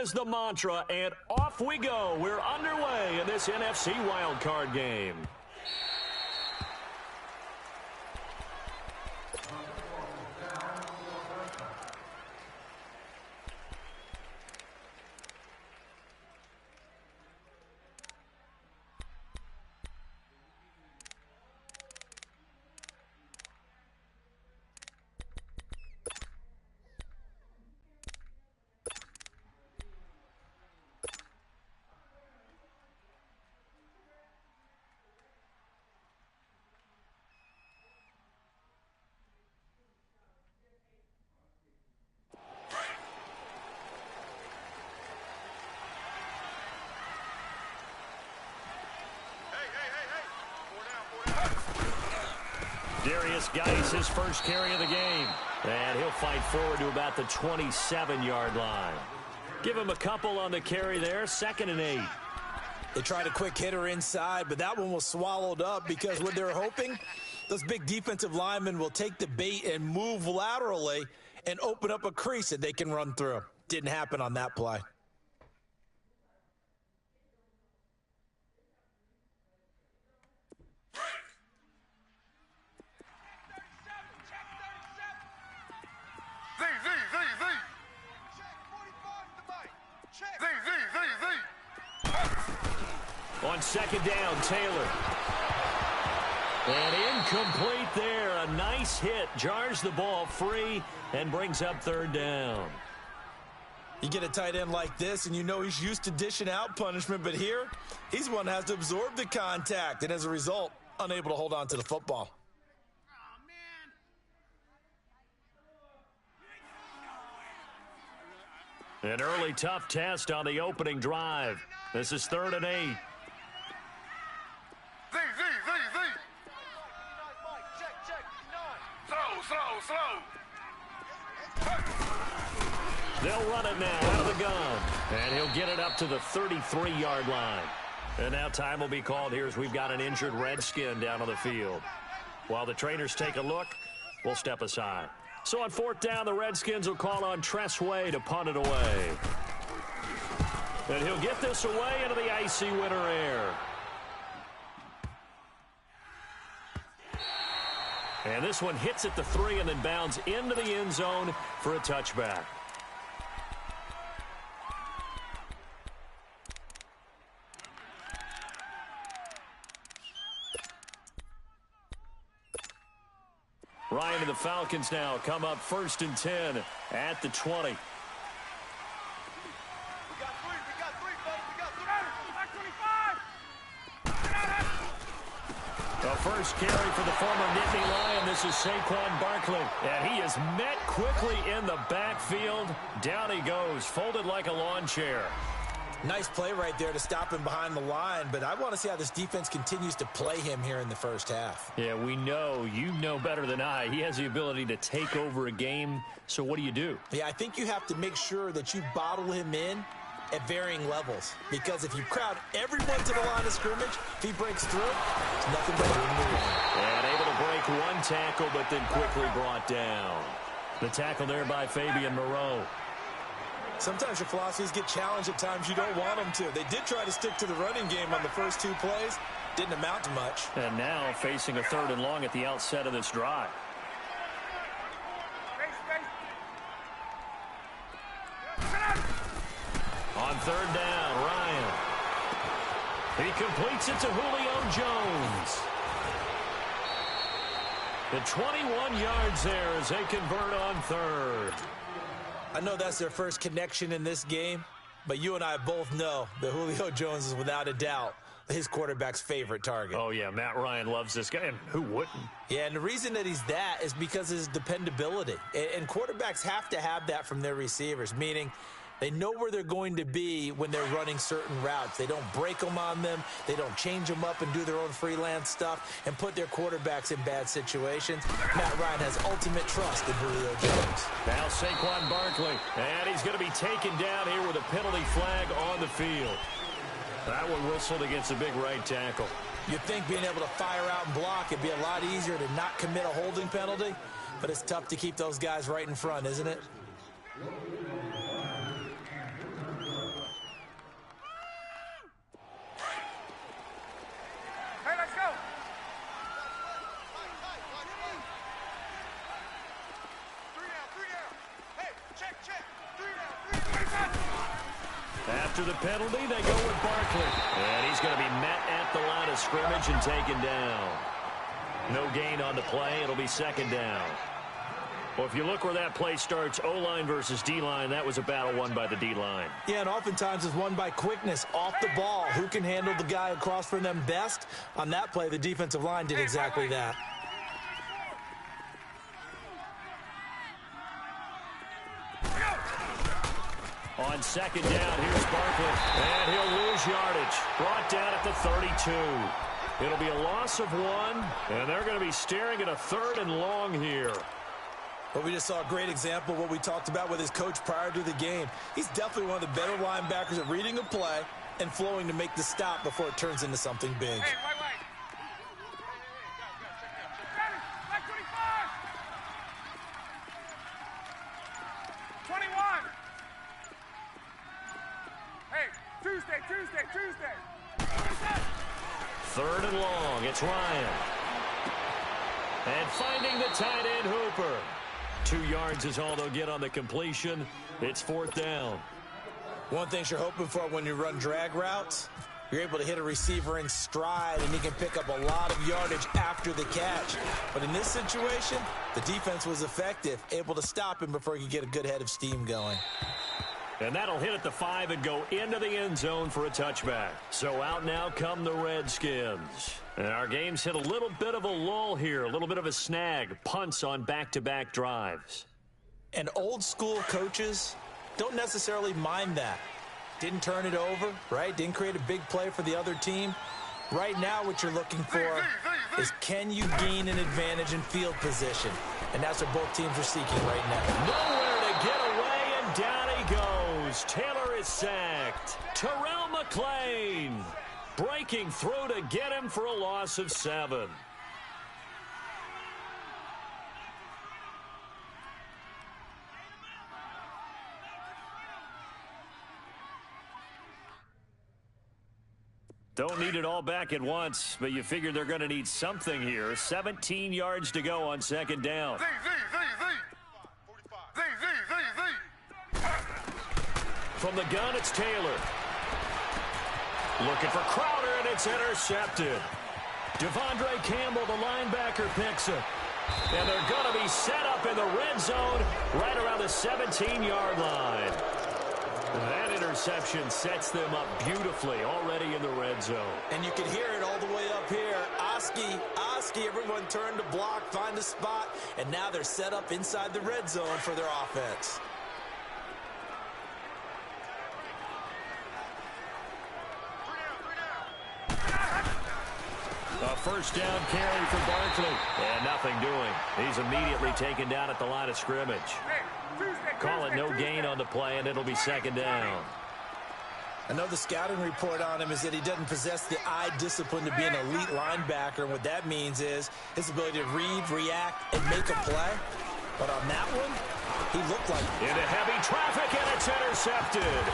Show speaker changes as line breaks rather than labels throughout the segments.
is the mantra, and off we go. We're underway in this NFC wildcard game. Darius Geis, his first carry of the game. And he'll fight forward to about the 27-yard line. Give him a couple on the carry there, 2nd and 8.
They tried a quick hitter inside, but that one was swallowed up because what they're hoping, those big defensive linemen will take the bait and move laterally and open up a crease that they can run through. Didn't happen on that play.
On 2nd down, Taylor. And incomplete there. A nice hit. Jars the ball free and brings up 3rd down.
You get a tight end like this, and you know he's used to dishing out punishment, but here, he's one that has to absorb the contact, and as a result, unable to hold on to the football.
An early tough test on the opening drive. This is 3rd and 8. They'll run it now out of the gun. And he'll get it up to the 33-yard line. And now time will be called here as we've got an injured Redskin down on the field. While the trainers take a look, we'll step aside. So on 4th down, the Redskins will call on Tressway to punt it away. And he'll get this away into the icy winter air. And this one hits at the 3 and then bounds into the end zone for a touchback. Ryan and the Falcons now come up 1st and 10 at the 20. The first carry for the former Nittany Lion. This is Saquon Barkley. And he is met quickly in the backfield. Down he goes, folded like a lawn chair.
Nice play right there to stop him behind the line, but I want to see how this defense continues to play him here in the first half.
Yeah, we know. You know better than I. He has the ability to take over a game, so what do?
Yeah, I think you have to make sure that you bottle him in at varying levels, because if you crowd everyone to the line of scrimmage, if he breaks through, it's nothing but room to run.
And able to break one tackle, but then quickly brought down. The tackle there by Fabian Moreau.
Sometimes your philosophies get challenged at times you don't want them to. They did try to stick to the running game on the first 2 plays. Didn't amount to much.
And now facing a 3rd and long at the outset of this drive. On 3rd down, Ryan. He completes it to Julio Jones. The 21 yards there as they convert on 3rd.
I know that's their first connection in this game, but you and I both know that Julio Jones is without a doubt his quarterback's favorite target.
Oh, yeah, Matt Ryan loves this guy, and who wouldn't?
Yeah, and the reason that he's that is because of his dependability. And quarterbacks have to have that from their receivers, meaning they know where they're going to be when they're running certain routes. They don't break them on them. They don't change them up and do their own freelance stuff and put their quarterbacks in bad situations. Matt Ryan has ultimate trust in Julio Jones.
Now Saquon Barkley, and he's going to be taken down here with a penalty flag on the field. That one whistled against a big right tackle.
You'd think being able to fire out and block it'd be a lot easier to not commit a holding penalty, but it's tough to keep those guys right in front, isn't it?
After the penalty, they go with Barkley. And he's going to be met at the line of scrimmage and taken down. No gain on the play. It'll be second down. Well, if you look where that play starts, O-line versus D-line, that was a battle won by the D-line.
Yeah, and oftentimes it's won by quickness, off the ball. Who can handle the guy across from them best? On that play, the defensive line did exactly that.
On second down, here's Barkley. And he'll lose yardage. Brought down at the 32. It'll be a loss of 1, and they're going to be staring at a 3rd and long here.
But we just saw a great example of what we talked about with his coach prior to the game. He's definitely one of the better linebackers at reading a play and flowing to make the stop before it turns into something big.
Hey, wait. 21. Hey, Tuesday.
3rd and long. It's Ryan. And finding the tight end Hooper. 2 yards is all they'll get on the completion. It's 4th down.
One thing you're hoping for when you run drag routes, you're able to hit a receiver in stride, and he can pick up a lot of yardage after the catch. But in this situation, the defense was effective, able to stop him before he could get a good head of steam going.
And that'll hit at the 5 and go into the end zone for a touchback. So out now come the Redskins. And our game's hit a little bit of a lull here, a little bit of a snag. Punts on back-to-back drives.
And old school coaches don't necessarily mind that. Didn't turn it over, right? Didn't create a big play for the other team. Right now what you're looking for is, can you gain an advantage in field position? And that's what both teams are seeking right now.
Nowhere to get away, and down he goes. Taylor is sacked. Terrell McClain breaking through to get him for a loss of 7. Don't need it all back at once, but you figure they're going to need something here. 17 yards to go on second down. From the gun, it's Taylor. Looking for Crowder, and it's intercepted. Devondre Campbell, the linebacker, picks it. And they're going to be set up in the red zone right around the 17-yard line. That interception sets them up beautifully already in the red zone.
And you can hear it all the way up here. Oski, everyone turned to block, find a spot, and now they're set up inside the red zone for their offense.
A first down carry for Barkley. And nothing doing. He's immediately taken down at the line of scrimmage. Call it no gain on the play, and it'll be second down.
I know the scouting report on him is that he doesn't possess the eye discipline to be an elite linebacker. And what that means is his ability to read, react, and make a play. But on that one, he looked like it.
Into heavy traffic, and it's intercepted.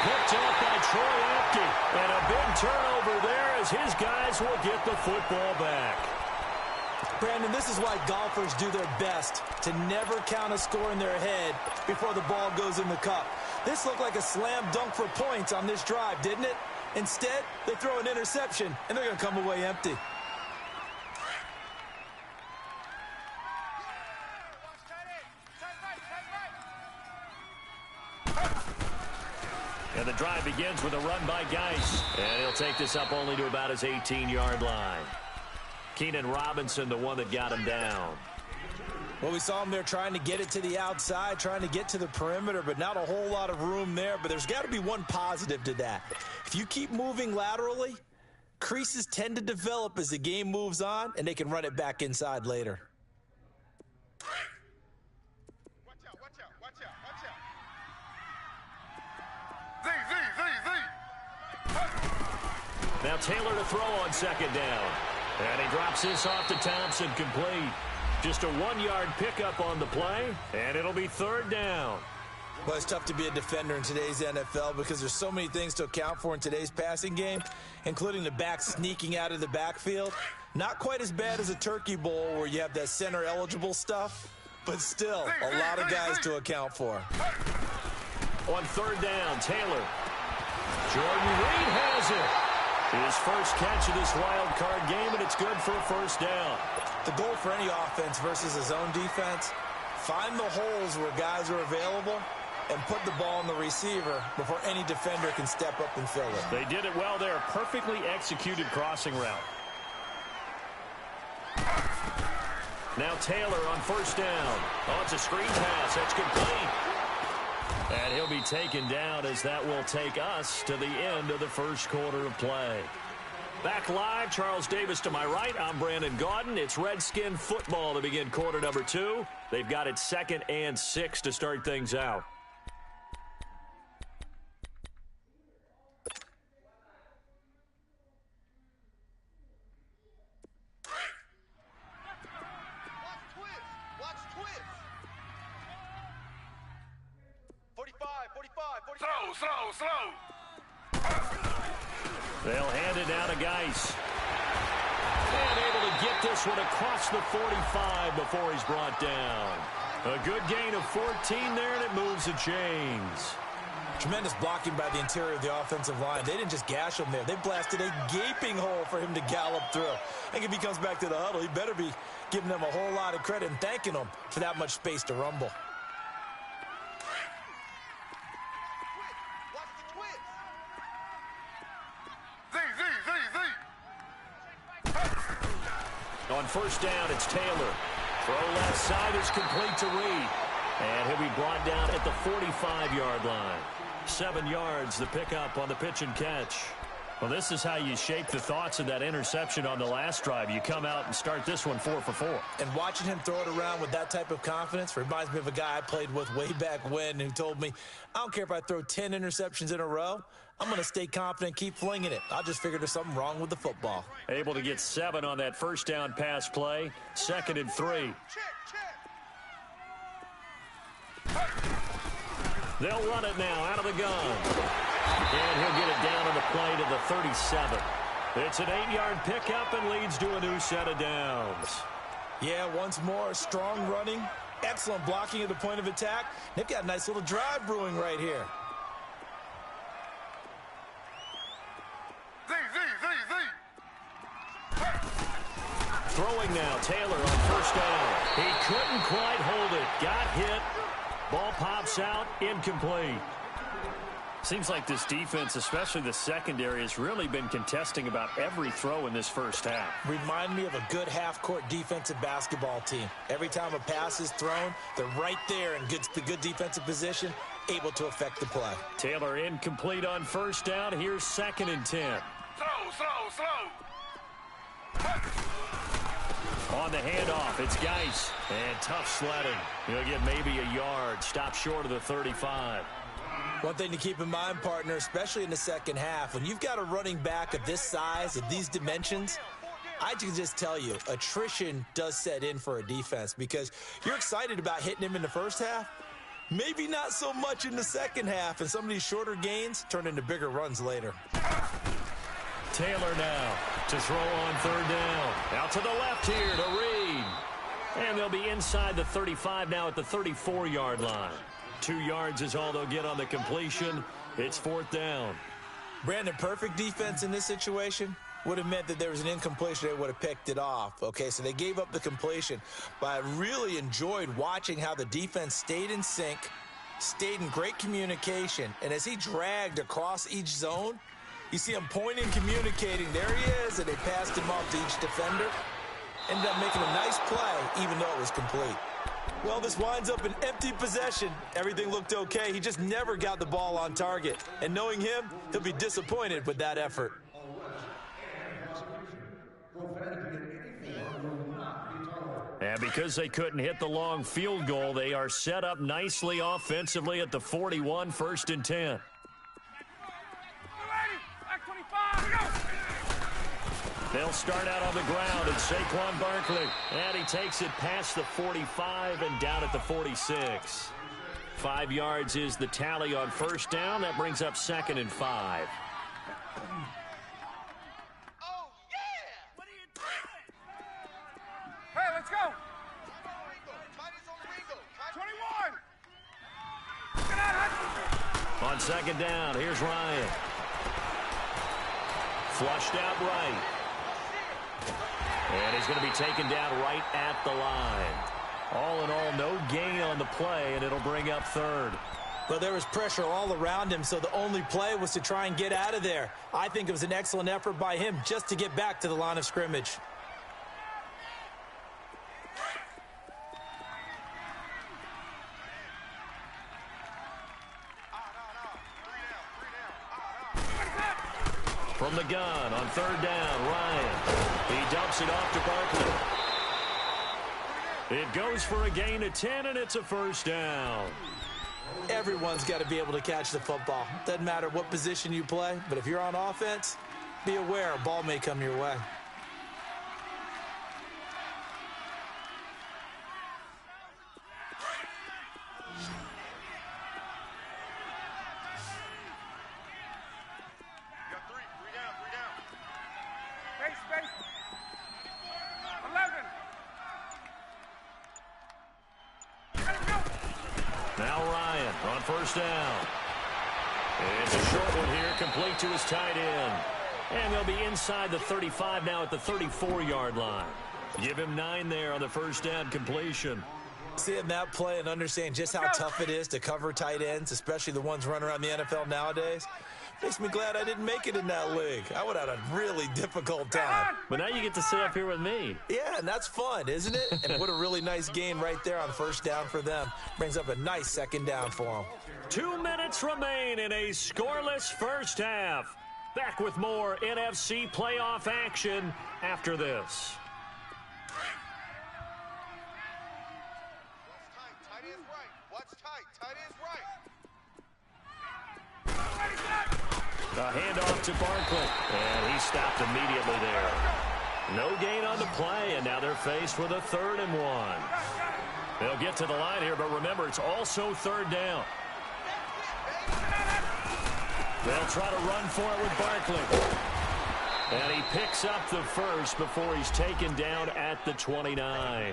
Picked off by Troy Apke. And a big turnover there as his guys will get the football back.
Brandon, this is why golfers do their best to never count a score in their head before the ball goes in the cup. This looked like a slam dunk for points on this drive, didn't it? Instead, they throw an interception, and they're going to come away empty.
And the drive begins with a run by Geis. And he'll take this up only to about his 18-yard line. Keenan Robinson, the one that got him down.
Well, we saw him there trying to get it to the outside, trying to get to the perimeter, but not a whole lot of room there. But there's got to be one positive to that. If you keep moving laterally, creases tend to develop as the game moves on, and they can run it back inside later.
Watch out.
Now Taylor to throw on second down. And he drops this off to Thompson, complete. Just a 1-yard pickup on the play, and it'll be third down.
Well, it's tough to be a defender in today's NFL because there's so many things to account for in today's passing game, including the back sneaking out of the backfield. Not quite as bad as a turkey bowl where you have that center-eligible stuff, but still a lot of guys to account for.
On third down, Taylor Jordan Reed has it. His first catch of this wild card game, and it's good for a first down.
The goal for any offense versus a zone defense, find the holes where guys are available and put the ball in the receiver before any defender can step up and fill it.
They did it well there. Perfectly executed crossing route. Now Taylor on first down. Oh, it's a screen pass. That's complete. And he'll be taken down as that will take us to the end of the first quarter of play. Back live, Charles Davis to my right. I'm Brandon Gaudin. It's Redskin football to begin quarter number 2. They've got it 2nd and 6 to start things out.
Slow.
They'll hand it down to Geis. And able to get this one across the 45 before he's brought down. A good gain of 14 there, and it moves the chains.
Tremendous blocking by the interior of the offensive line. They didn't just gash him there. They blasted a gaping hole for him to gallop through. I think if he comes back to the huddle, he better be giving them a whole lot of credit and thanking them for that much space to rumble.
On first down, it's Taylor. Throw left side is complete to Reed. And he'll be brought down at the 45-yard line. 7 yards, the pickup on the pitch and catch. Well, this is how you shape the thoughts of that interception on the last drive. You come out and start this one 4 for 4.
And watching him throw it around with that type of confidence reminds me of a guy I played with way back when who told me, I don't care if I throw 10 interceptions in a row. I'm going to stay confident, keep flinging it. I just figured there's something wrong with the football.
Able to get 7 on that first down pass play. 2nd and 3. They'll run it now out of the gun. And he'll get it down on the play to the 37. It's an 8-yard pickup and leads to a new set of downs.
Yeah, once more, strong running, excellent blocking at the point of attack. They've got a nice little drive brewing right here.
Throwing now, Taylor on first down. He couldn't quite hold it. Got hit. Ball pops out, incomplete. Seems like this defense, especially the secondary, has really been contesting about every throw in this first half.
Remind me of a good half-court defensive basketball team. Every time a pass is thrown, they're right there in good defensive position, able to affect the play.
Taylor incomplete on first down. Here's 2nd and 10.
Slow.
On the handoff, it's Geis. And tough sledding. He'll get maybe a yard. Stop short of the 35.
One thing to keep in mind, partner, especially in the second half, when you've got a running back of this size, of these dimensions, I can just tell you, attrition does set in for a defense because you're excited about hitting him in the first half. Maybe not so much in the second half, and some of these shorter gains turn into bigger runs later.
Taylor now to throw on third down. Out to the left here to Reed. And they'll be inside the 35 now at the 34-yard line. 2 yards is all they'll get on the completion. It's 4th down.
Brandon, perfect defense in this situation would have meant that there was an incompletion. They would have picked it off. Okay, so they gave up the completion. But I really enjoyed watching how the defense stayed in sync, stayed in great communication. And as he dragged across each zone, you see him pointing, communicating. There he is, and they passed him off to each defender. Ended up making a nice play, even though it was complete. Well, this winds up an empty possession. Everything looked okay. He just never got the ball on target. And knowing him, he'll be disappointed with that effort.
And because they couldn't hit the long field goal, they are set up nicely offensively at the 41, 1st and 10. They'll start out on the ground, and Saquon Barkley. And he takes it past the 45 and down at the 46. 5 yards is the tally on first down. That brings up 2nd and 5.
Oh, yeah! What are you doing? Hey, let's go! 21!
On second down, here's Ryan. Flushed out right. And he's going to be taken down right at the line. All in all, no gain on the play, and it'll bring up third.
Well, there was pressure all around him, so the only play was to try and get out of there. I think it was an excellent effort by him just to get back to the line of scrimmage.
From the gun on third down, Ryan. He dumps it off to Barkley. It goes for a gain of 10, and it's a first down.
Everyone's got to be able to catch the football. Doesn't matter what position you play, but if you're on offense, be aware a ball may come your way.
Now Ryan on first down. It's a short one here, complete to his tight end. And they'll be inside the 35 now at the 34-yard line. Give him 9 there on the first down completion.
Seeing that play and understanding just how tough it is to cover tight ends, especially the ones running around the NFL nowadays, makes me glad I didn't make it in that league. I would have had a really difficult time.
But now you get to sit up here with me.
Yeah, and that's fun, isn't it? And what a really nice gain right there on first down for them. Brings up a nice second down for them.
2 minutes remain in a scoreless first half. Back with more NFC playoff action after this. A handoff to Barkley, and he stopped immediately there. No gain on the play, and now they're faced with a 3rd and 1. They'll get to the line here, but remember, it's also 3rd down. They'll try to run for it with Barkley. And he picks up the first before he's taken down at the 29.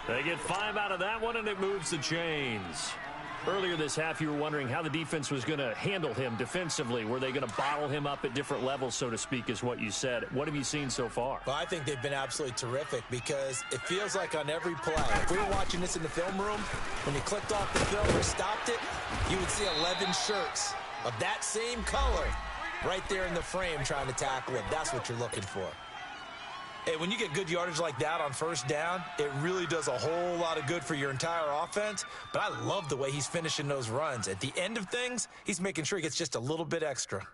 They get 5 out of that one, and it moves the chains. Earlier this half, you were wondering how the defense was going to handle him defensively. Were they going to bottle him up at different levels, so to speak, is what you said. What have you seen so far?
Well, I think they've been absolutely terrific because it feels like on every play, if we were watching this in the film room, when you clicked off the film or stopped it, you would see 11 shirts of that same color right there in the frame trying to tackle him. That's what you're looking for. Hey, when you get good yardage like that on first down, it really does a whole lot of good for your entire offense. But I love the way he's finishing those runs. At the end of things, he's making sure he gets just a little bit extra.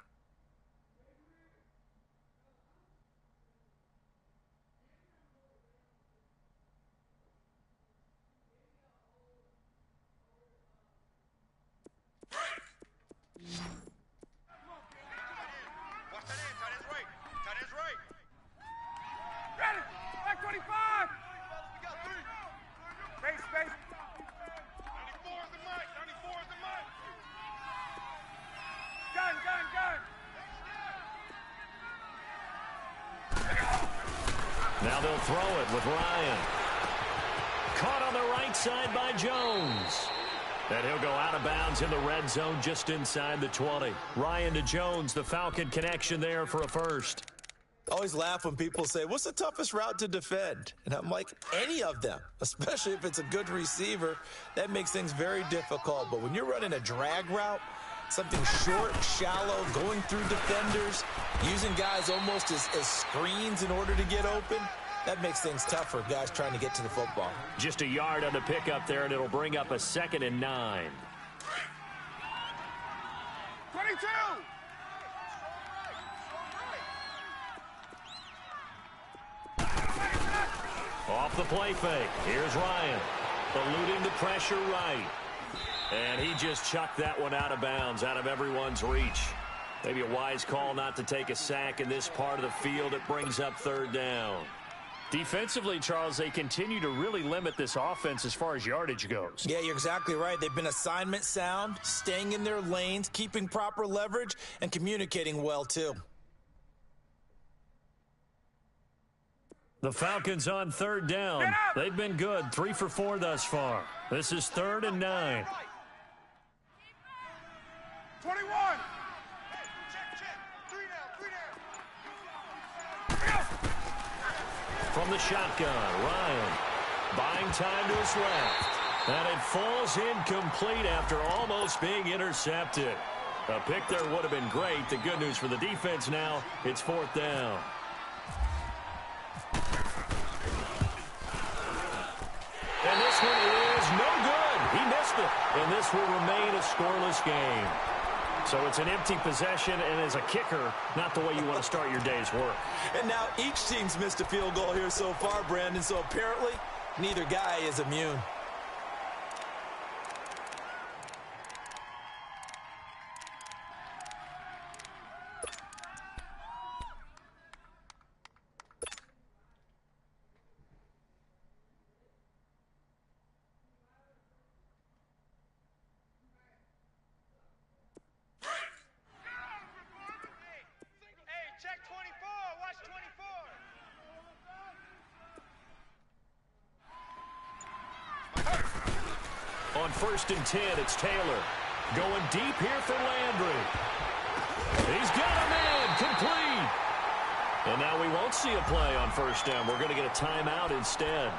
Now they'll throw it with Ryan. Caught on the right side by Jones. And he'll go out of bounds in the red zone just inside the 20. Ryan to Jones, the Falcon connection there for a first.
I always laugh when people say, what's the toughest route to defend? And I'm like, any of them, especially if it's a good receiver. That makes things very difficult. But when you're running a drag route, something short, shallow, going through defenders, using guys almost as screens in order to get open, that makes things tough for guys trying to get to the football.
Just a yard on the pickup there, and it'll bring up a 2nd and 9.
22!
Off the play fake. Here's Ryan. Eluding the pressure right. And he just chucked that one out of bounds, out of everyone's reach. Maybe a wise call not to take a sack in this part of the field. It brings up 3rd down. Defensively, Charles, they continue to really limit this offense as far as yardage goes.
Yeah, you're exactly right. They've been assignment sound, staying in their lanes, keeping proper leverage, and communicating well, too.
The Falcons on 3rd down. They've been good, 3 for 4 thus far. This is 3rd and 9.
21! Check. 3 down.
From the shotgun, Ryan buying time to his left. And it falls incomplete after almost being intercepted. A pick there would have been great. The good news for the defense now, it's 4th down. And this one is no good. He missed it. And this will remain a scoreless game. So it's an empty possession, and as a kicker, not the way you want to start your day's work.
And now each team's missed a field goal here so far, Brandon, so apparently neither guy is immune.
Check 24. Watch 24.
On 1st and 10, it's Taylor. Going deep here for Landry. He's got a man, complete. And now we won't see a play on 1st down. We're going to get a timeout instead,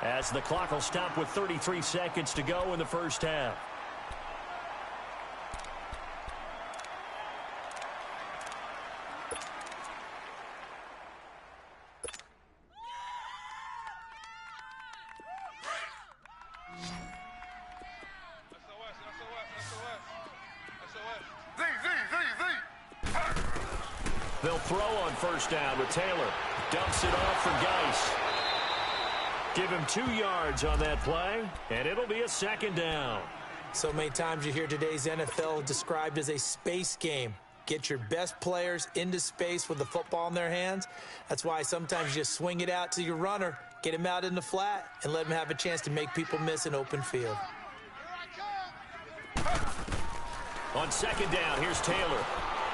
as the clock will stop with 33 seconds to go in the 1st half. They'll throw on 1st down with Taylor. Dumps it off for Geis. Give him 2 yards on that play, and it'll be a 2nd down.
So many times you hear today's NFL described as a space game. Get your best players into space with the football in their hands. That's why sometimes you just swing it out to your runner, get him out in the flat, and let him have a chance to make people miss an open field.
On 2nd down, here's Taylor.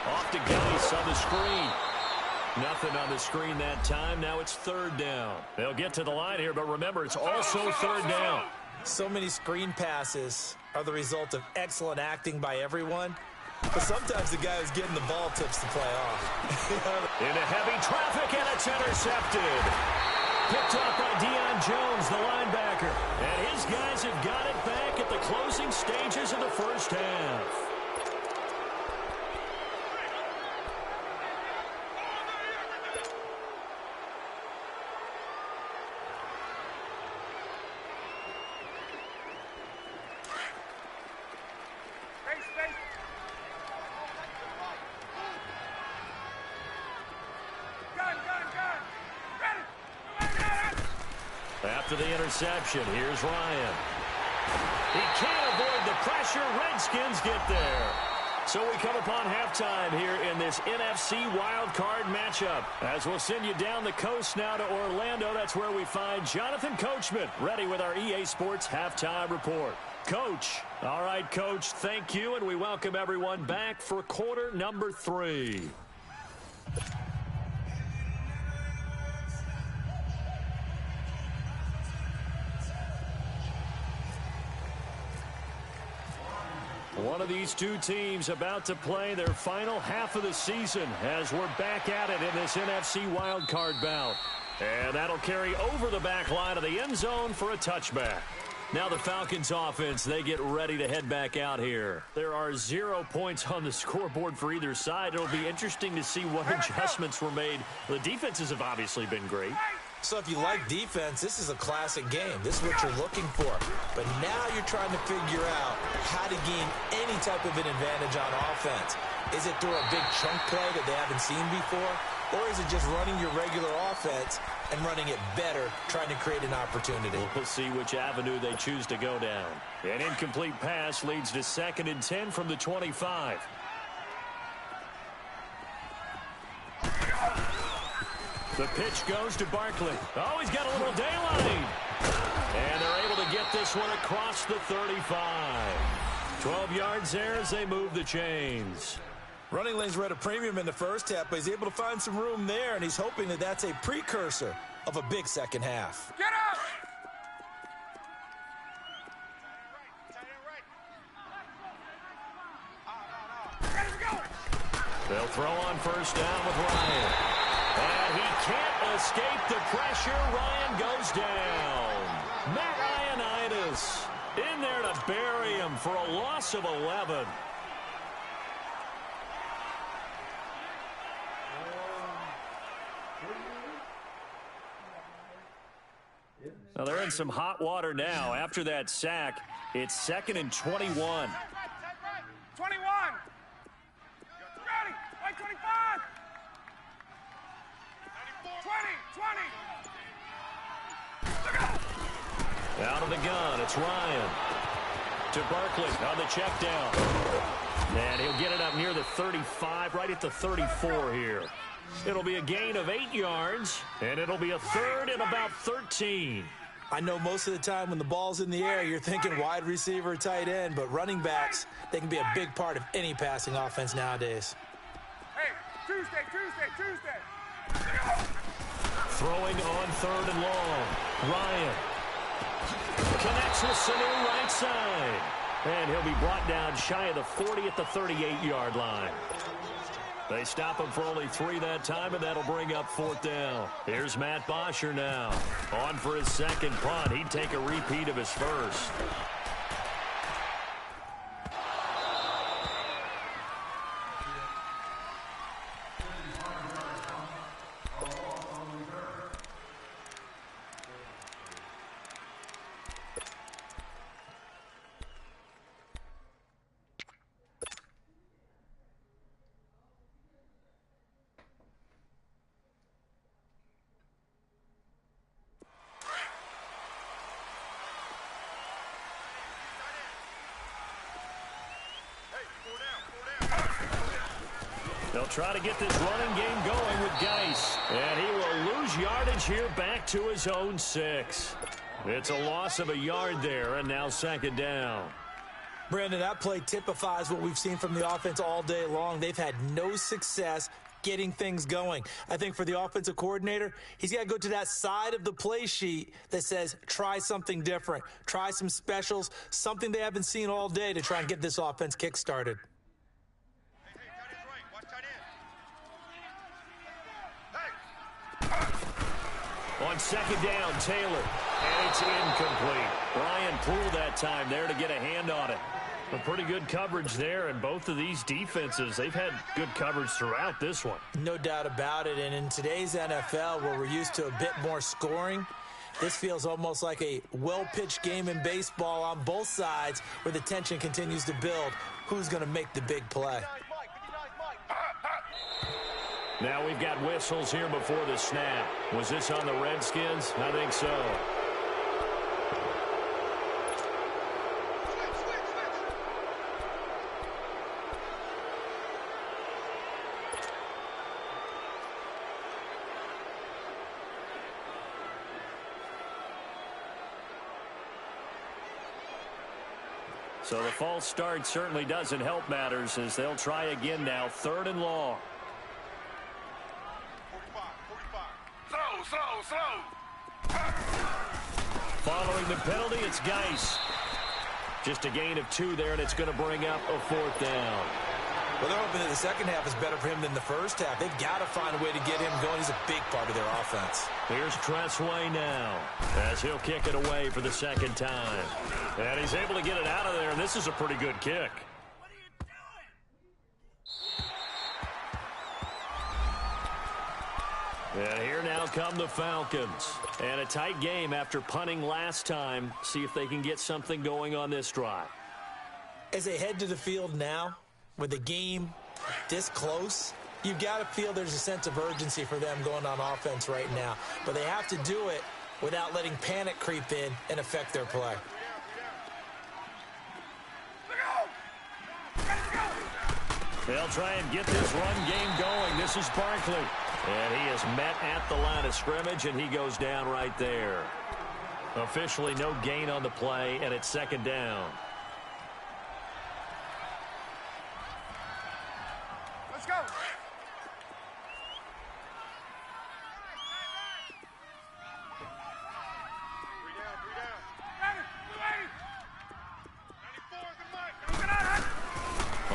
Off to Geis on the screen. Nothing on the screen that time. Now it's 3rd down. They'll get to the line here, but remember, it's also 3rd down.
So many screen passes are the result of excellent acting by everyone. But sometimes the guy who's getting the ball tips the play off.
Into heavy traffic, and it's intercepted. Picked up by Deion Jones, the linebacker. And his guys have got it back at the closing stages of the 1st half. After the interception, here's Ryan. He can't avoid the pressure. Redskins get there. So we come upon halftime here in this NFC wildcard matchup. As we'll send you down the coast now to Orlando, that's where we find Jonathan Coachman ready with our EA Sports halftime report. Coach. All right, Coach, thank you, and we welcome everyone back for quarter number 3. One of these two teams about to play their final half of the season as we're back at it in this NFC wildcard bout. And that'll carry over the back line of the end zone for a touchback. Now the Falcons offense, they get ready to head back out here. There are 0 points on the scoreboard for either side. It'll be interesting to see what adjustments were made. The defenses have obviously been great.
So if you like defense, this is a classic game. This is what you're looking for. But now you're trying to figure out how to gain any type of an advantage on offense. Is it through a big chunk play that they haven't seen before? Or is it just running your regular offense and running it better, trying to create an opportunity?
We'll see which avenue they choose to go down. An incomplete pass leads to 2nd and 10 from the 25. The pitch goes to Barkley. Oh, he's got a little daylight. And they're able to get this one across the 35. 12 yards there as they move the chains.
Running lanes were at a premium in the first half, but he's able to find some room there, and he's hoping that that's a precursor of a big second half.
Get up!
They'll throw on 1st down with Ryan. And he can't escape the pressure. Ryan goes down. Matt Ioannidis in there to bury him for a loss of 11. Now they're in some hot water now. After that sack, it's 2nd and 21.
21. Ready. Right 25. 20.
Out of the gun, it's Ryan. To Barkley on the check down. And he'll get it up near the 35, right at the 34 here. It'll be a gain of 8 yards, and it'll be a 3rd and about 13.
I know most of the time when the ball's in the air, you're thinking wide receiver, tight end, but running backs, they can be a big part of any passing offense nowadays.
Hey, Tuesday.
Throwing on 3rd and long. Ryan connects with Sanu right side. And he'll be brought down shy of the 40 at the 38-yard line. They stop him for only 3 that time, and that'll bring up 4th down. Here's Matt Bosher now. On for his second punt. He'd take a repeat of his first. They'll try to get this running game going with Geis. And he will lose yardage here back to his own 6. It's a loss of a yard there, and now 2nd down.
Brandon, that play typifies what we've seen from the offense all day long. They've had no success getting things going. I think for the offensive coordinator, he's got to go to that side of the play sheet that says try something different, try some specials, something they haven't seen all day to try and get this offense kick-started.
On 2nd down, Taylor. And it's incomplete. Ryan Poole that time there to get a hand on it. But pretty good coverage there, and both of these defenses, they've had good coverage throughout this one.
No doubt about it, and in today's NFL, where we're used to a bit more scoring, this feels almost like a well-pitched game in baseball on both sides where the tension continues to build. Who's going to make the big play?
Now we've got whistles here before the snap. Was this on the Redskins? I think so. So the false start certainly doesn't help matters as they'll try again now. 3rd and long.
Slow.
Following the penalty, it's Geis. Just a gain of 2 there, and it's going to bring up a 4th down.
Well, they're hoping that the second half is better for him than the first half. They've got to find a way to get him going. He's a big part of their offense.
Here's Tressway now as he'll kick it away for the 2nd time. And he's able to get it out of there, and this is a pretty good kick. And here now come the Falcons. And a tight game after punting last time. See if they can get something going on this drive.
As they head to the field now, with the game this close, you've got to feel there's a sense of urgency for them going on offense right now. But they have to do it without letting panic creep in and affect their play.
They'll try and get this run game going. This is Barkley. And he is met at the line of scrimmage, and he goes down right there. Officially no gain on the play, and it's 2nd down.
Let's go.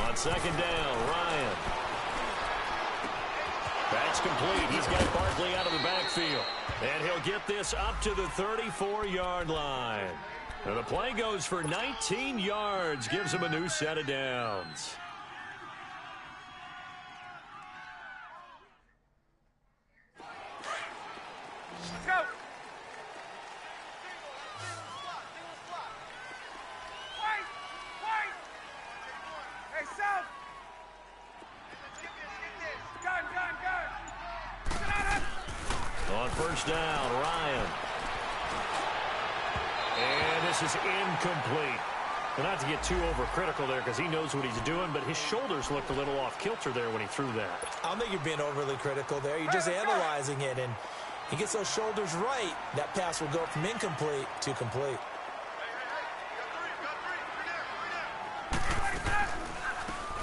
On
2nd down, Ryan. Back That's complete. He's got Barkley out of the backfield. And he'll get this up to the 34-yard line. And the play goes for 19 yards. Gives him a new set of downs.
Let's go. Wait! Wait! Hey, South! Skip this. Gun! Get out of it!
On first down, Ryan. And this is incomplete. Well, not to get too overcritical there because he knows what he's doing, but his shoulders looked a little off kilter there when he threw that.
I don't think you're being overly critical there. You're just analyzing it, and he gets those shoulders right. That pass will go from incomplete to complete.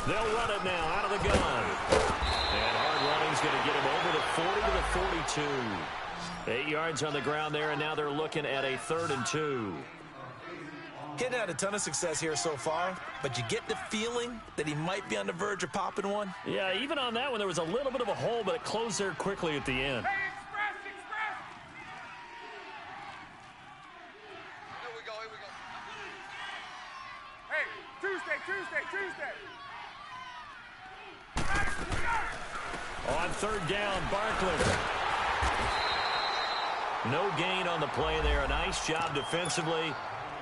They'll run it now out of the gun. And hard running's going to get him over the 40 to the 42. 8 yards on the ground there, and now they're looking at a 3rd and 2.
Hitting had a ton of success here so far, but you get the feeling that he might be on the verge of popping one.
Yeah, even on that one, there was a little bit of a hole, but it closed there quickly at the end.
Hey, express! Here we go. Hey, Tuesday!
On 3rd down, Barkley. No gain on the play there. A nice job defensively,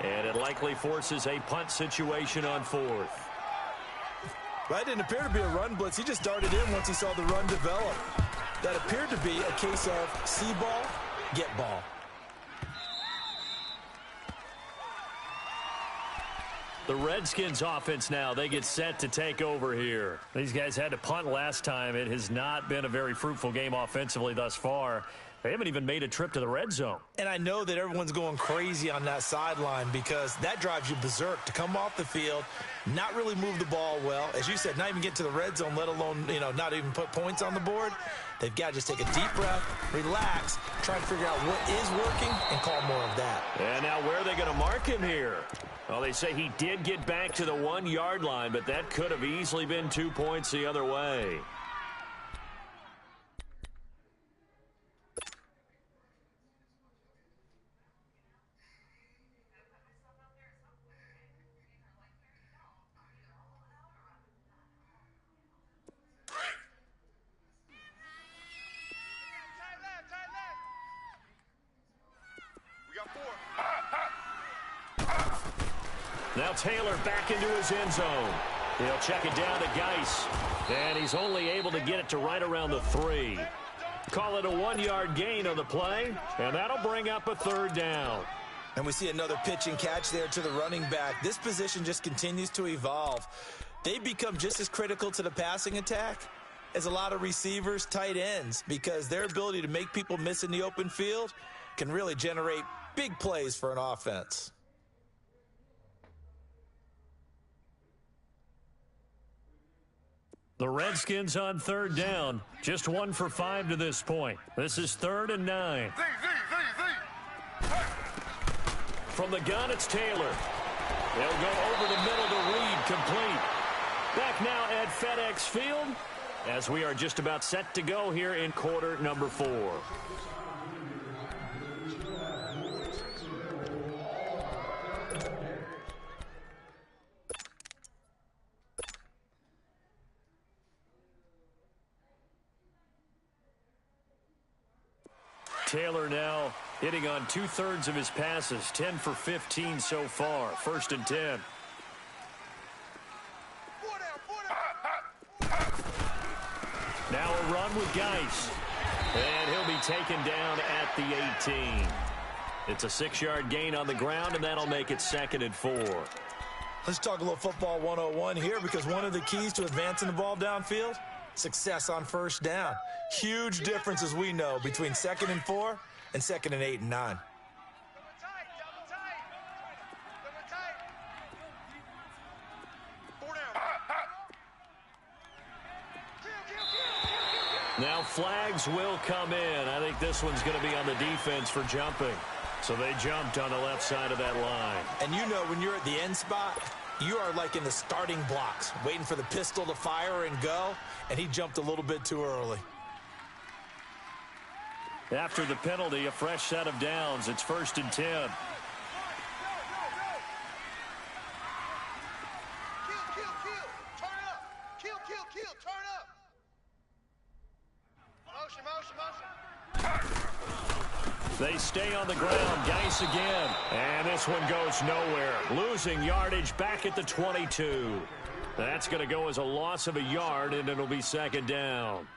and it likely forces a punt situation on 4th.
That didn't appear to be a run blitz. He just darted in once he saw the run develop. That appeared to be a case of see ball, get ball.
The Redskins offense now, they get set to take over here. These guys had to punt last time. It has not been a very fruitful game offensively thus far. They haven't even made a trip to the red zone.
And I know that everyone's going crazy on that sideline because that drives you berserk to come off the field, not really move the ball well. As you said, not even get to the red zone, let alone, not even put points on the board. They've got to just take a deep breath, relax, try to figure out what is working, and call more of that.
And now where are they going to mark him here? Well, they say he did get back to the 1-yard line, but that could have easily been 2 points the other way. Now Taylor back into his end zone. He'll check it down to Geis. And he's only able to get it to right around the 3. Call it a 1-yard gain on the play, and that'll bring up a 3rd down.
And we see another pitch and catch there to the running back. This position just continues to evolve. They've become just as critical to the passing attack as a lot of receivers, tight ends, because their ability to make people miss in the open field can really generate big plays for an offense.
The Redskins on 3rd down. Just 1 for 5 to this point. This is 3rd and 9. From the gun, it's Taylor. They'll go over the middle to Reed, complete. Back now at FedEx Field as we are just about set to go here in quarter number 4. Taylor now hitting on 2/3 of his passes, 10 for 15 so far. 1st and 10. Now a run with Geis. And he'll be taken down at the 18. It's a 6-yard gain on the ground, and that'll make it 2nd and 4.
Let's talk a little football 101 here, because one of the keys to advancing the ball downfield, success on first down. Huge difference, as we know, between 2nd and 4 and 2nd and 8 and 9.
Now flags will come in. I think this one's going to be on the defense for jumping. So they jumped on the left side of that line.
And you know, when you're at the end spot, you are like in the starting blocks, waiting for the pistol to fire and go, and he jumped a little bit too early.
After the penalty, a fresh set of downs. It's 1st and 10.
Kill, kill, kill. Turn up. Kill, kill, kill. Turn up. Motion, motion, motion.
They stay on the ground. Geis again. And this one goes nowhere. Losing yardage back at the 22. That's going to go as a loss of a yard, and it'll be 2nd down.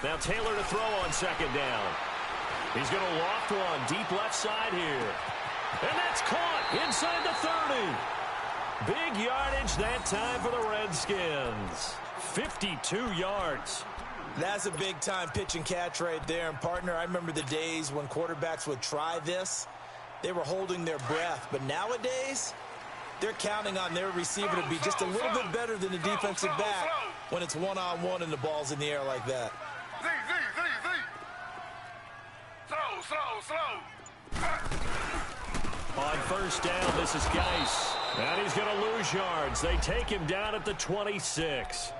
Now Taylor to throw on 2nd down. He's going to loft one deep left side here. And that's caught inside the 30. Big yardage that time for the Redskins. 52 yards.
That's a big-time pitch and catch right there. And, partner, I remember the days when quarterbacks would try this. They were holding their breath. But nowadays, they're counting on their receiver to be just a little bit better than the defensive back when it's one-on-one and the ball's in the air like that.
On 1st down, this is Geis. And he's going to lose yards. They take him down at the 26.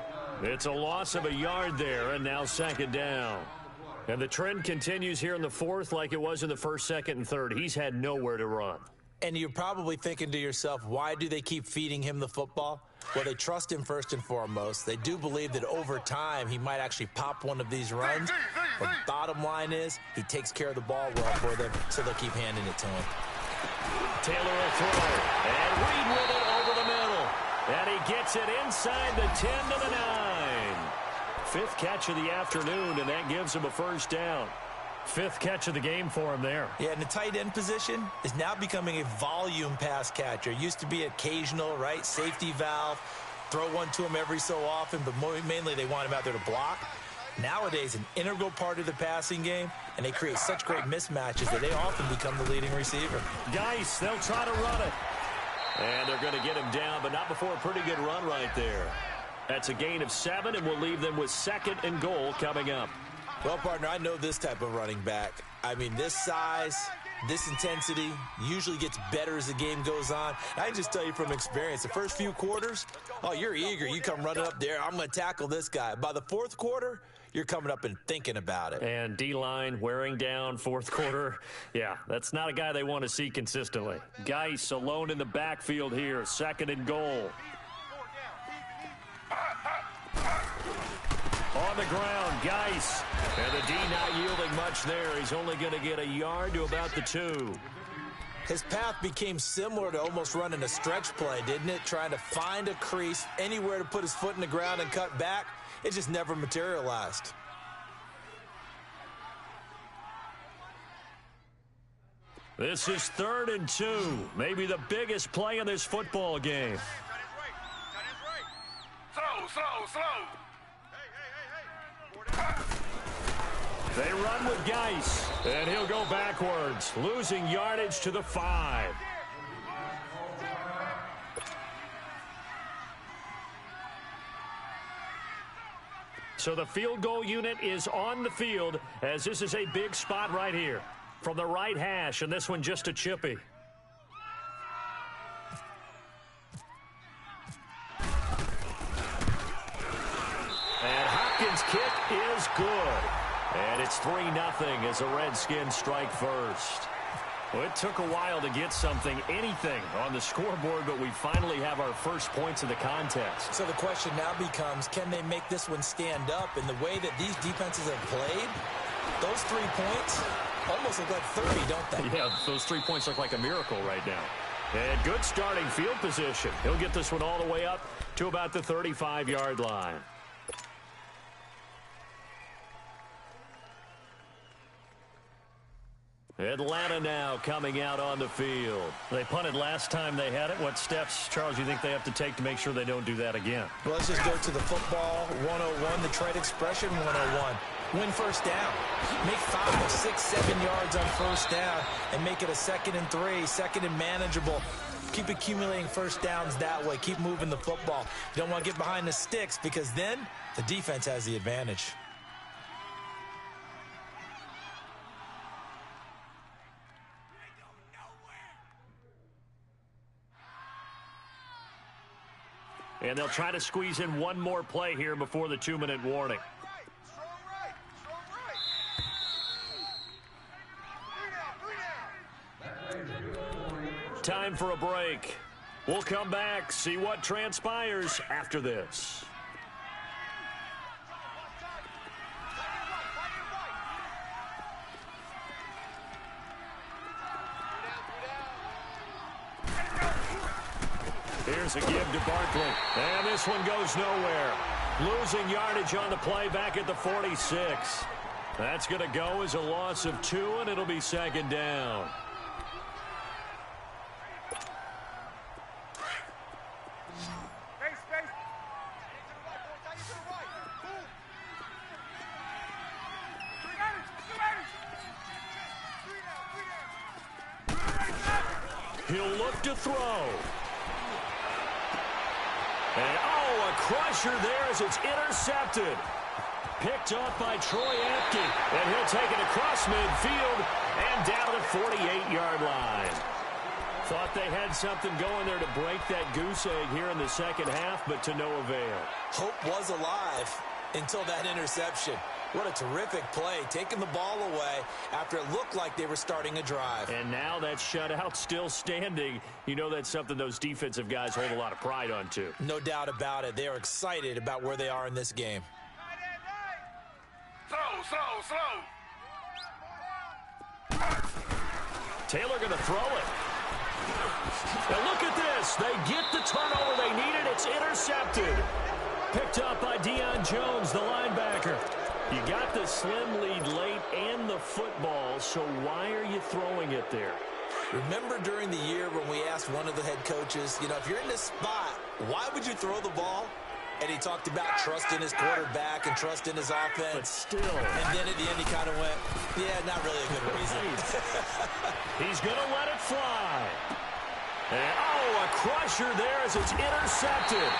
It's a loss of a yard there, and now 2nd down. And the trend continues here in the 4th like it was in the 1st, 2nd, and 3rd. He's had nowhere to run.
And you're probably thinking to yourself, why do they keep feeding him the football? Well, they trust him first and foremost. They do believe that over time he might actually pop one of these runs. But bottom line is he takes care of the ball well for them, so they'll keep handing it to him.
Taylor will throw. And Reed with it over the middle. And he gets it inside the 10 to the 9. 5th catch of the afternoon, and that gives him a 1st down. 5th catch of the game for him there.
Yeah, and the tight end position is now becoming a volume pass catcher. Used to be occasional, right? Safety valve. Throw one to him every so often, but mainly they want him out there to block. Nowadays, an integral part of the passing game, and they create such great mismatches that they often become the leading receiver.
Geis, they'll try to run it. And they're going to get him down, but not before a pretty good run right there. That's a gain of 7, and we'll leave them with 2nd and goal coming up.
Well, partner, I know this type of running back. I mean, this size, this intensity usually gets better as the game goes on. I can just tell you from experience, the first few quarters, oh, you're eager. You come running up there, I'm going to tackle this guy. By the 4th quarter, you're coming up and thinking about it.
And D-line wearing down 4th quarter. Yeah, that's not a guy they want to see consistently. Geis alone in the backfield here, 2nd and goal. On the ground, Geis. And the D not yielding much there. He's only going to get a yard to about the 2.
His path became similar to almost running a stretch play, didn't it? Trying to find a crease, anywhere to put his foot in the ground and cut back. It just never materialized.
This is 3rd and 2. Maybe the biggest play in this football game.
Slow.
They run with Geis, and he'll go backwards, losing yardage to the 5. So the field goal unit is on the field, as this is a big spot right here. From the right hash, and this one just a chippy. And Hopkins' kick is good. And it's 3-0 as the Redskins strike first. Well, it took a while to get anything on the scoreboard, but we finally have our first points of the contest.
So the question now becomes, can they make this one stand up? In the way that these defenses have played, those 3 points almost look like 30, don't they?
Yeah, those 3 points look like a miracle right now. And good starting field position. He'll get this one all the way up to about the 35-yard line. Atlanta now coming out on the field. They punted last time they had it. What steps, Charles, you think they have to take to make sure they don't do that again?
Well, let's just go to the football 101, the trade expression 101. Win first down. Make 5, 6, 7 yards on first down and make it a 2nd and 3, 2nd and manageable. Keep accumulating first downs that way. Keep moving the football. You don't want to get behind the sticks because then the defense has the advantage.
And they'll try to squeeze in one more play here before the 2-minute warning. Time for a break. We'll come back, see what transpires after this. Here's a give to Barkley. And this one goes nowhere. Losing yardage on the play back at the 46. That's going to go as a loss of 2, and it'll be second down. He'll look to throw. And, a crusher there as it's intercepted. Picked up by Troy Apke. And he'll take it across midfield and down to the 48-yard line. Thought they had something going there to break that goose egg here in the second half, but to no avail.
Hope was alive until that interception. What a terrific play, taking the ball away after it looked like they were starting a drive.
And now that shutout still standing. You know that's something those defensive guys hold a lot of pride on, too.
No doubt about it. They are excited about where they are in this game.
Slow.
Taylor going to throw it. And look at this. They get the turnover they needed. It's intercepted. Picked up by Deion Jones, the linebacker. You got the slim lead late and the football, so why are you throwing it there?
Remember during the year when we asked one of the head coaches, if you're in this spot, why would you throw the ball? And he talked about trust in his quarterback and trust in his offense.
But still.
And then at the end he kind of went, yeah, not really a good reason.
He's going to let it fly. And, a crusher there as it's intercepted.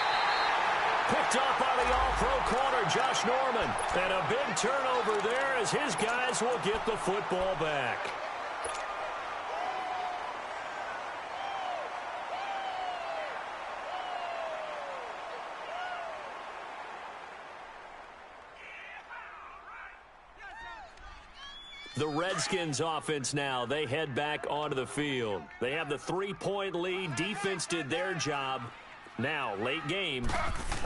Picked up by the all-pro corner, Josh Norman. And a big turnover there as his guys will get the football back. The Redskins offense now, they head back onto the field. They have the 3-point lead. Defense did their job. Now, late game,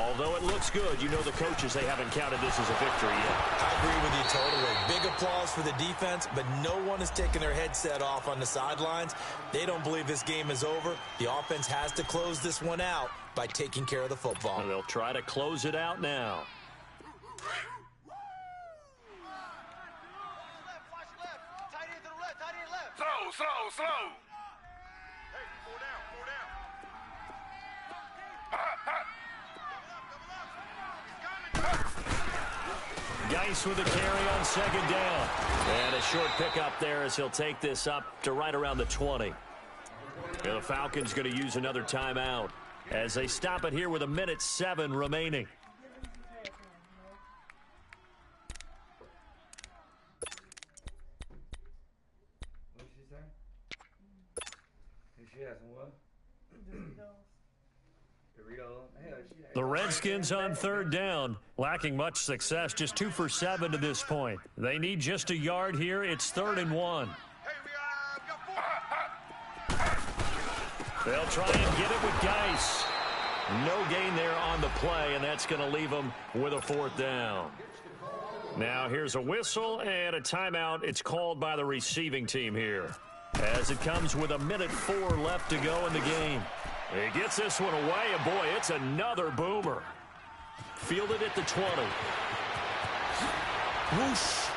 although it looks good, you know the coaches, they haven't counted this as a victory yet.
I agree with you totally. Big applause for the defense, but no one is taking their headset off on the sidelines. They don't believe this game is over. The offense has to close this one out by taking care of the football.
And they'll try to close it out now.
Slow. Hey, four down.
Geis with a carry on second down. And a short pickup there as he'll take this up to right around the 20. And the Falcons going to use another timeout as they stop it here with 1:07 remaining. The Redskins on third down, lacking much success, just 2 for 7 to this point. They need just a yard here. It's 3rd and 1. They'll try and get it with Geis. No gain there on the play, and that's going to leave them with a 4th down. Now here's a whistle and a timeout. It's called by the receiving team here, as it comes with 1:04 left to go in the game. He gets this one away, and boy, it's another boomer. Fielded at the 20. Whoosh.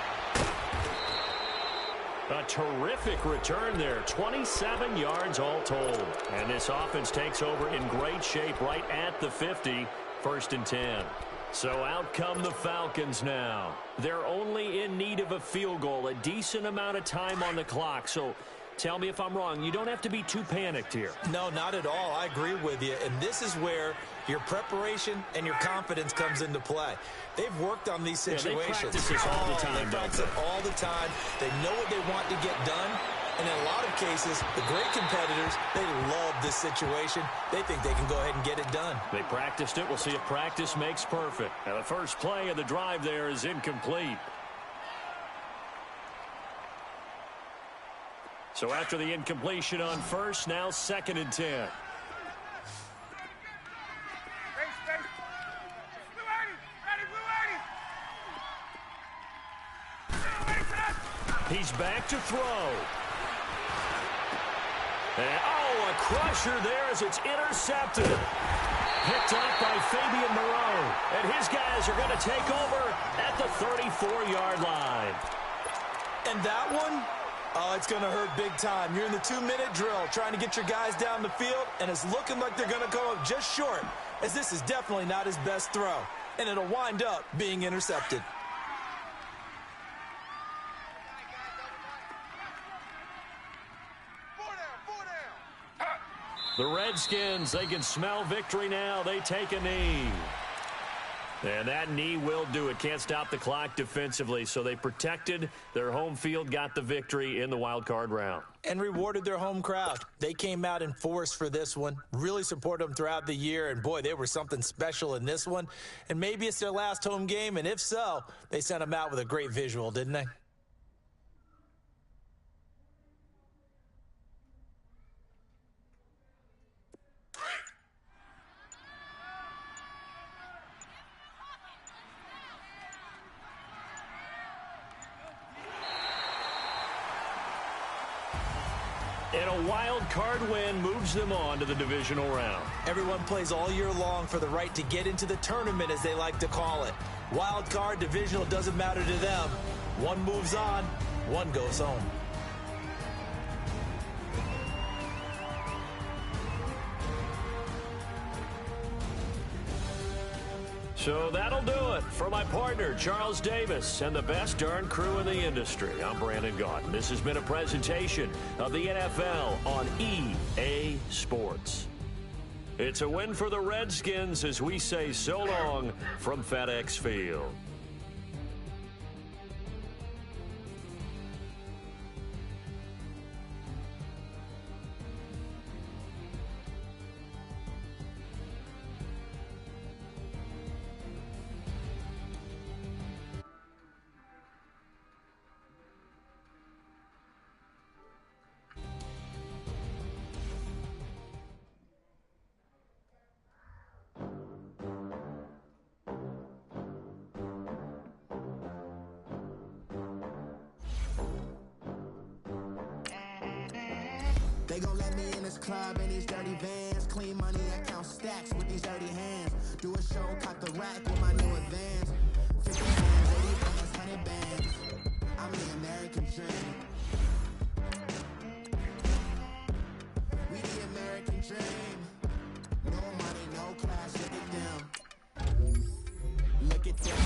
A terrific return there. 27 yards all told. And this offense takes over in great shape right at the 50. 1st and 10. So out come the Falcons now. They're only in need of a field goal. A decent amount of time on the clock. So Tell me if I'm wrong. You don't have to be too panicked here.
No, not at all. I agree with you. And this is where your preparation and your confidence comes into play. They've worked on these situations.
They practice this all the time.
They practice it all the time. They know what they want to get done. And in a lot of cases, the great competitors, they love this situation. They think they can go ahead and get it done.
They practiced it. We'll see if practice makes perfect. Now, the first play of the drive there is incomplete. So after the incompletion on first, now 2nd and 10. He's back to throw. And, a crusher there as it's intercepted. Picked up by Fabian Moreau. And his guys are going to take over at the 34-yard line.
And that one, it's going to hurt big time. You're in the 2-minute drill trying to get your guys down the field, and it's looking like they're going to come up just short, as this is definitely not his best throw. And it'll wind up being intercepted.
The Redskins, they can smell victory now. They take a knee. And that knee will do it. Can't stop the clock defensively. So they protected their home field, got the victory in the wild card round.
And rewarded their home crowd. They came out in force for this one. Really supported them throughout the year. And, boy, they were something special in this one. And maybe it's their last home game. And if so, they sent them out with a great visual, didn't they?
And a wild card win moves them on to the divisional round.
Everyone plays all year long for the right to get into the tournament, as they like to call it. Wild card, divisional, doesn't matter to them. One moves on, one goes home.
So that'll do it for my partner, Charles Davis, and the best darn crew in the industry. I'm Brandon Gaudin. This has been a presentation of the NFL on EA Sports. It's a win for the Redskins as we say so long from FedEx Field.
They gon' let me in this club in these dirty vans. Clean money, I count stacks with these dirty hands. Do a show, caught the rack with my new advance. 50 bands, 80 bands, 100 bands. I'm the American dream. We the American dream. No money, no class, look at them. Look at them.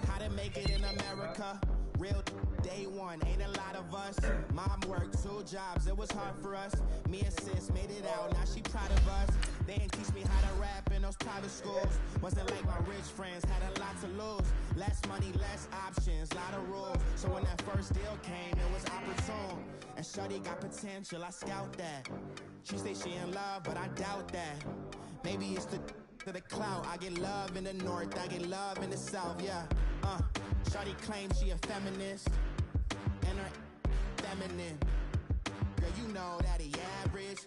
How to make it in America. Real day one, ain't a lot of us. Mom worked 2 jobs, it was hard for us. Me and sis made it out, now she proud of us. They ain't teach me how to rap in those private schools. Wasn't like my rich friends, had a lot to lose. Less money, less options, lot of rules. So when that first deal came, it was opportune. And shorty got potential, I scout that. She say she in love, but I doubt that. Maybe it's the clout. I get love in the north, I get love in the south, yeah. Shorty claims she a feminist, and her feminine. Girl, you know that he average.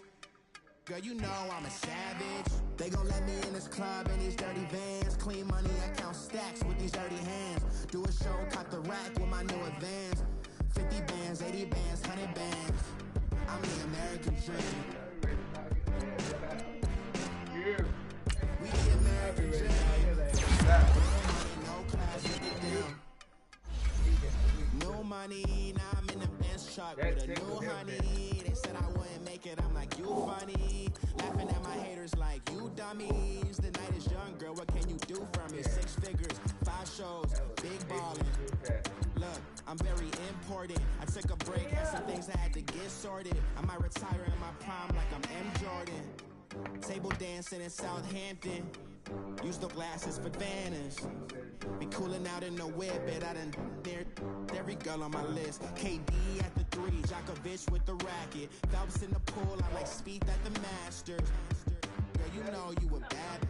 Girl, you know I'm a savage. They gon' let me in this club in these dirty vans. Clean money, I count stacks with these dirty hands. Do a show, caught the rack with my new advance. 50 bands, 80 bands, 100 bands. I'm the American dream. We the American dream. No class, look at them. No money, now I'm in the Benz truck with a new honey. They said I wouldn't make it, I'm like, you funny. Laughing at my haters like, you dummies. The night is young, girl, what can you do for me? 6 figures, 5 shows, big ballin'. Look, I'm very important. I took a break, had some things I had to get sorted. I might retire in my prime like I'm M. Jordan. Table dancing in Southampton. Use the glasses for Vanish. Be cooling out in the whip, but I done near every girl on my list. KD at the 3, Djokovic with the racket. Phelps in the pool, I like Speed at the Masters. Girl, you know you a bad.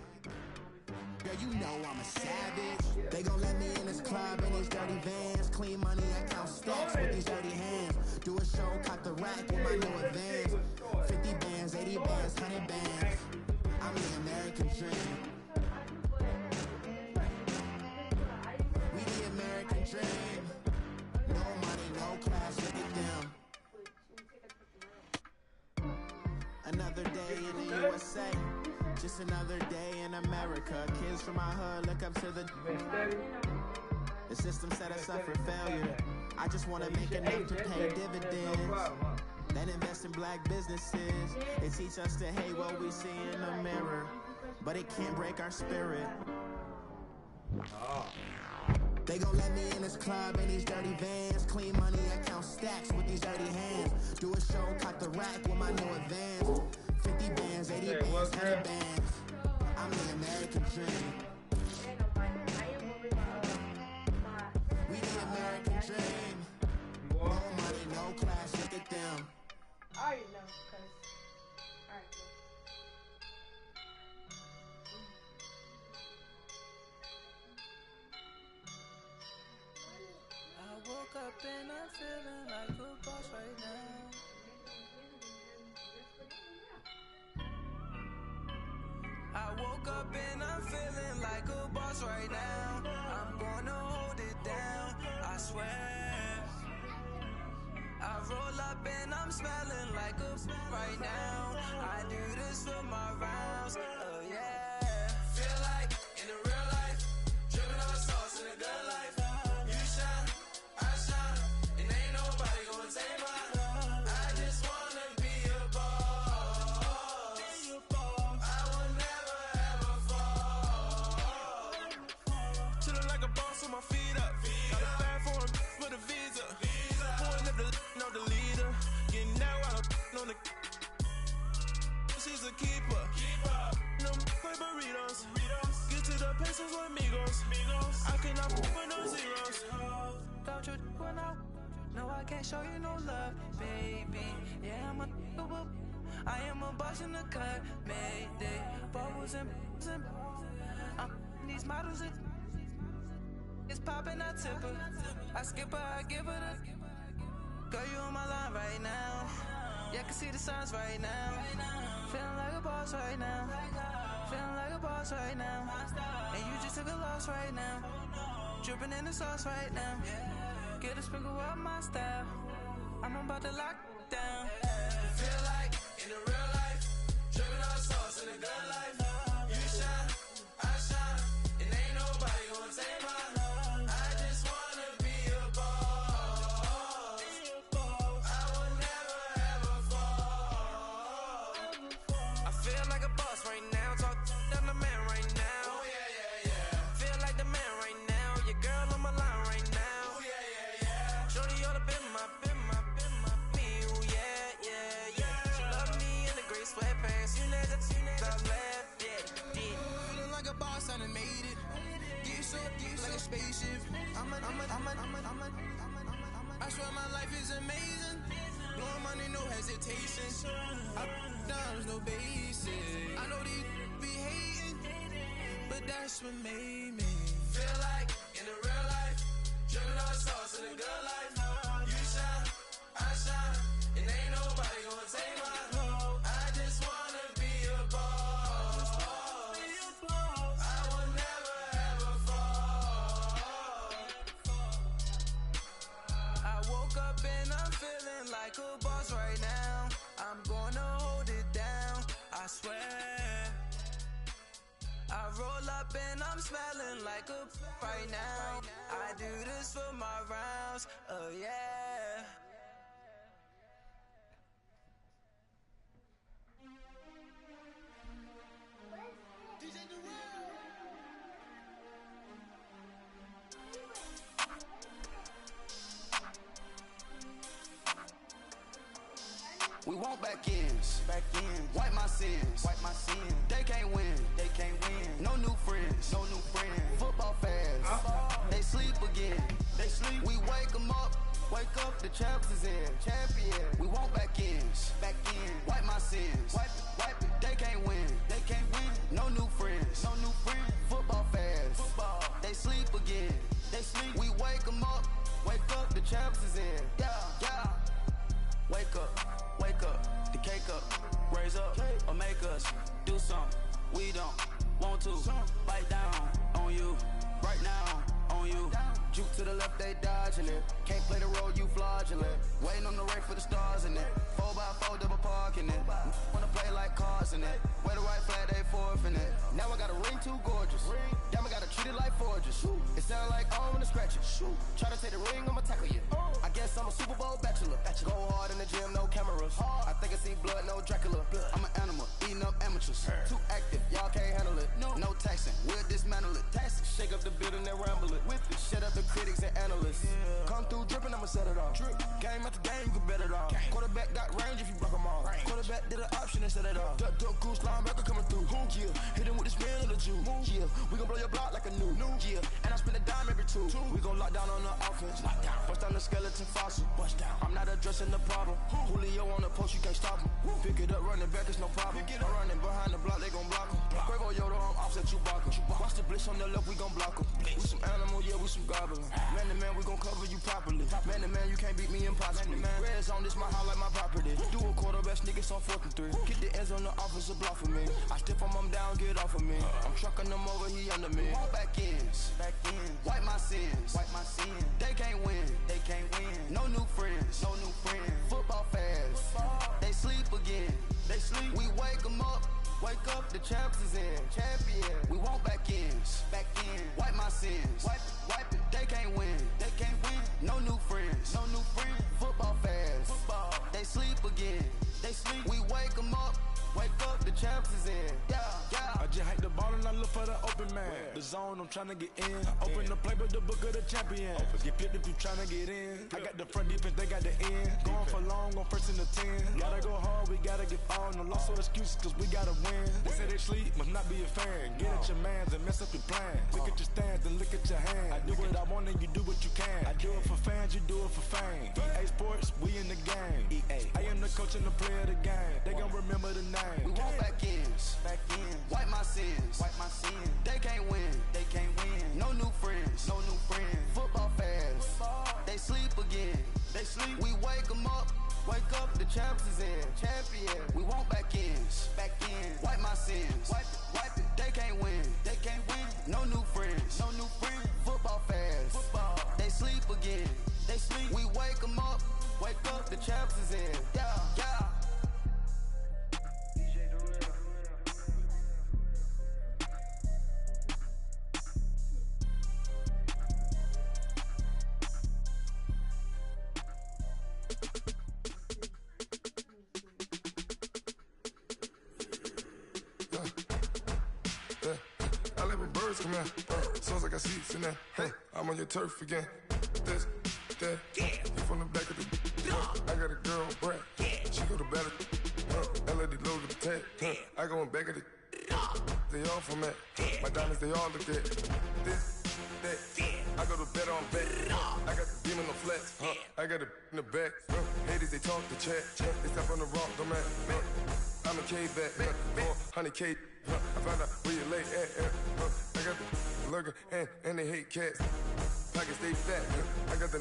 Girl, you know I'm a savage. They gon' let me in this club in these dirty vans. Clean money, I count stacks with these dirty hands. Do a show, caught the rack with my new advance. 50 bands, 80 bands, 100 bands. I'm the American dream. We the American dream. No money, no class, look at them. Another day in the USA. Just another day in America. Kids from my hood look up to the system set us up for failure. I just want to make enough to pay dividends. Then invest in black businesses. They teach us to hate what we see in the mirror, but it can't break our spirit. They gon' let me in this club in these dirty vans. Clean money, I count stacks with these dirty hands. Do a show, caught the rack with my new advance. 50 bands, 80 bands, 100 bands. I'm the American dream. We the American dream. No money, no class, look at them.
I already know, cause alright.
I woke up and I'm feeling like a boss right now. I woke up and I'm feeling like a boss right now. I'm gonna hold it down, I swear. I roll up and I'm smelling like a right now. I do this for my rounds, oh yeah. Feel like in the real life, dripping on sauce in a good life. You shine, I shine, and ain't nobody gonna take mine. I just wanna be a boss. I will never ever fall. Chillin' like a boss with my feet up. Got a bag for him with a visa. Pulling up the know the leader. Getting out while I'm on the. She's a keeper. No play burritos. Get to the pesos with amigos. I cannot put no zeros. Don't you when no, I can't show you no love, baby. Yeah, I am a boss in the cut, mayday. Bubbles and these models, it's popping, I tip her. I skip her, I give her the. Girl, you on my line right now. Yeah, I can see the signs right now. Feeling like a boss right now. Feeling like a boss right now. And you just took a loss right now. Dripping in the sauce right now. Get a sprinkle up my style. I'm about to lock down. Feel like in the real life, dripping on sauce in the good life. You shine, I shine, and ain't nobody gonna take mine. I just wanna be a boss. I will never ever fall. I feel like a boss right now. Talk down the man right now. Oh yeah. Feel like the man right now. Your girl on my line right now. Oh yeah. Shorty all up in my me. Oh yeah. She love me in the gray sweatpants. You know that I left. Yeah. Feeling like a boss, I done made it. Get so like a spaceship. I swear my life is amazing. Blowing money, no hesitation. Up, downs, no basic. I know these be hating, but that's what made me. Feel like in the real life, dripping on sauce in the good life. You shine, I shine, and ain't nobody gonna take mine. I just wanna be a boss. I will never ever fall. I woke up and I'm feeling like a boss right now. I'm gonna hold it down, I swear. I roll up and I'm smelling like a right now. I do this for my rounds, oh yeah.
We want back ends. Wipe my sins. They can't win. No new friends. Football fans. They sleep again. We wake them up. Wake up, the champs is in. Champion. We want back ends. Wipe my sins. Wipe it. They can't win. No new friends. Football fans. They sleep again. We wake them up. Wake up, the champs is in. Yeah. Wake up, the cake up, raise up, or make us do something we don't want to. Bite down on you, right now on you. Juke to the left, they dodging it. Can't play the role, you fraudulent. Waiting on the race for the stars in it. 4x4 double parking it. Wanna play like cars in it. Wear the white flag, they forfeiting it. Now I got a ring too gorgeous. Damn, I gotta treat it like forges. It sound like I wanna scratch it. Try to take the ring, I'ma tackle you. I guess I'm a Super Bowl bachelor. Go hard in the gym, no cameras. I think I see blood, no Dracula. I'm an animal, eating up amateurs. Too active, y'all can't handle it. No taxing, we'll dismantle it. Shake up the building and ramble it. Shut up the critics and analysts. Come through dripping, I'ma set it off. Game after game, you can bet it off. Quarterback got range if you block them all. Quarterback did an option and set it off. Duck, goose, linebacker coming through. Yeah, hit him with the spin of the Jew. Yeah, we gon' blow your block like a new. Yeah, and I spend a dime every two. We gon' lock down on the offense. Bust down the skeleton fossil. I'm not addressing the problem. Julio on the post, you can't stop him. Pick it up, running back, it's no problem. I'm running behind the block, they gon' block him. Quavo Yoda, I'm offset Chewbacca. Watch the blitz on the left, we gon' block him. We some animal, yeah, we some goblin. Man to man, we gon' cover you properly. Man to man, you can't beat me impossibly. Red zone, this my house like my property. Do a quarterback, niggas on 4th and 3. Get the ends on the offensive block for me. I stiff him down, get off of me. I'm trucking them over, he under me. Walk back ends. Wipe my sins. They can't win. No new friends. Football fans. They sleep again. We wake them up. Wake up, the champs is in. Champion. We want back ends. Wipe my sins. Wipe it. They can't win. No new friends. Football fans. They sleep again. We wake them up. Wake up, the champs is in. Yeah.
I just hike the ball and I look for the open man. The zone, I'm trying to get in. Open the playbook, the book of the champion. Get flipped if you trying to get in. I got the front defense, they got the end. Going for long, going first in the 10. Gotta go hard, we gotta get all. No loss or excuses, cause we gotta win. They say they sleep, must not be a fan. Get at your mans and mess up your plans. Look at your stands and look at your hands. I do what I want and you do what you can. I do it for fans, you do it for fame. EA Sports, we in the game. I am the coach and the player of the game. They gon' remember the name.
We want back ends. Wipe my sins. They can't win. No new friends. Football fans. They sleep again. We wake them up. Wake up, the champs is in. Champion. We want back ends. Wipe my sins. Wipe it. They can't win. No new friends. Football fans. They sleep again. We wake them up. Wake up, the champs is in. Yeah.
I let my birds come out. Sounds like I see seats in there. Hey, I'm on your turf again. This, that, you from the back of the. I got a girl, Brad. She go to battle. LED load of the tag. I go in back of the. They all from that. My diamonds, they all look at. This, that. I go to bed on back. I got the demon on flex. I got it in the back. Haters, they talk the chat. They step on the rock, don't matter. I'm a K-back. 400K. I found out where you lay at. I got the lurker and they hate cats. Pockets stay fat. I got the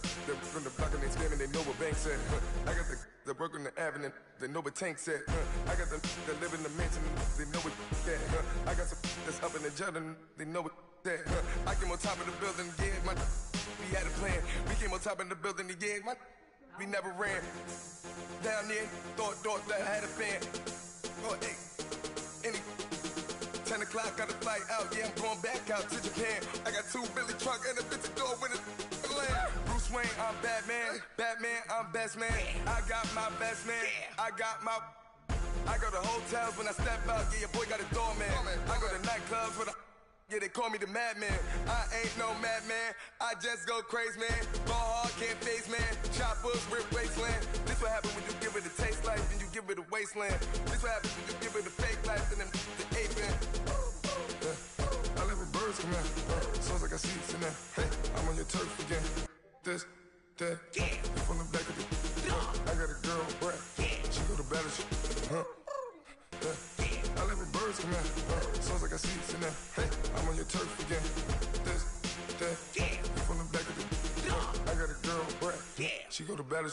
from the block and they screaming, they know what banks at. I got the work on the avenue, they know what tanks at. I got the that live in the mansion, they know what that. I got some that's up in the Jordan, they know what that. I came on top of the building, yeah, we had a plan. We came on top of the building, yeah, we never ran. Down there, thought that I had a band. Oh, hey, any 10 o'clock, got a flight out, yeah, I'm going back out to Japan. I got 2 Billy truck and a 50 door with a land. Bruce Wayne, I'm Batman, I'm best man. I got my best man, I go to hotels when I step out, yeah, your boy got a doorman. I go to nightclubs with yeah, they call me the madman. I ain't no madman, I just go crazy, man. Ball hard, can't face, man. Choppers, rip wasteland. This what happen when you give it a taste like, and you give wasteland. This what happens when you give it a fake life and then the ape in. I live with birds come in. Sounds like I see seats in there. Hey, I'm on your turf again. This, that, you from the back of the. I got a girl, Brad. She go to battle. I live with birds come in. Sounds like I see seats in there. Hey, I'm on your turf again. This, that, you from the back of the. I got a girl, Brad. She go to battle.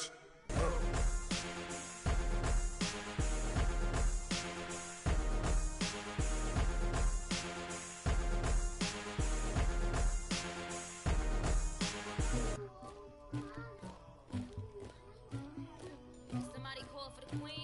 Somebody call for the queen.